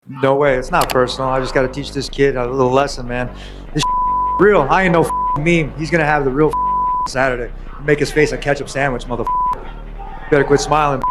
No way, it's not personal. I just got to teach this kid a little lesson, man. This real. I ain't no meme. He's gonna have the real Saturday. Make his face a ketchup sandwich, motherfucker. Better quit smiling.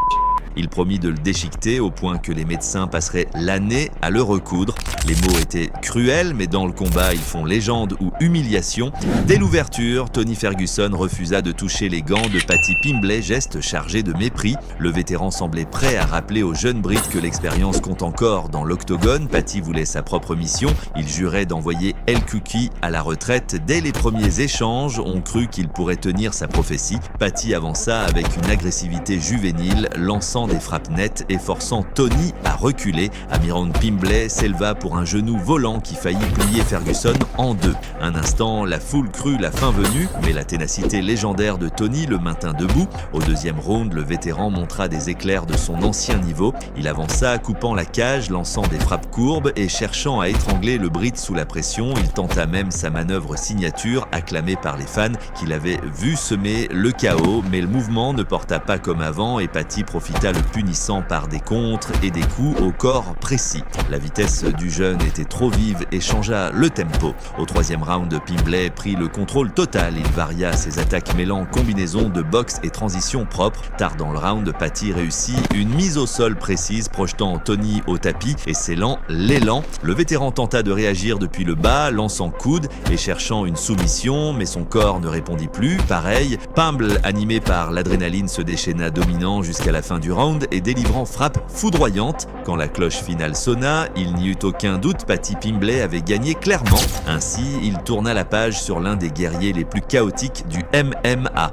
Il promit de le déchiqueter au point que les médecins passeraient l'année à le recoudre. Les mots étaient cruels, mais dans le combat, ils font légende ou humiliation. Dès l'ouverture, Tony Ferguson refusa de toucher les gants de Paddy Pimblett, geste chargé de mépris. Le vétéran semblait prêt à rappeler au jeune Brit que l'expérience compte encore dans l'octogone. Paddy voulait sa propre mission. Il jurait d'envoyer El Kouki à la retraite. Dès les premiers échanges, on crut qu'il pourrait tenir sa prophétie. Paddy avança avec une agressivité juvénile, lançant des frappes nettes et forçant Tony à reculer. Amiron Pimblett s'éleva pour un genou volant qui faillit plier Ferguson en deux. Un instant, la foule crut la fin venue, mais la ténacité légendaire de Tony le maintint debout. Au deuxième round, le vétéran montra des éclairs de son ancien niveau. Il avança, coupant la cage, lançant des frappes courbes et cherchant à étrangler le Brit sous la pression. Il tenta même sa manœuvre signature, acclamée par les fans qui l'avaient vu semer le chaos, mais le mouvement ne porta pas comme avant et Paddy profita le punissant par des contres et des coups au corps précis. La vitesse du jeune était trop vive et changea le tempo. Au troisième round, Pimblett prit le contrôle total. Il varia ses attaques mêlant combinaison de boxe et transition propre. Tard dans le round, Paddy réussit une mise au sol précise, projetant Tony au tapis et scellant l'élan. Le vétéran tenta de réagir depuis le bas, lançant coude et cherchant une soumission, mais son corps ne répondit plus. Pareil, Pimblett, animé par l'adrénaline, se déchaîna dominant jusqu'à la fin du round et délivrant frappe foudroyante. Quand la cloche finale sonna, il n'y eut aucun doute, Paddy Pimblett avait gagné clairement. Ainsi, il tourna la page sur l'un des guerriers les plus chaotiques du MMA.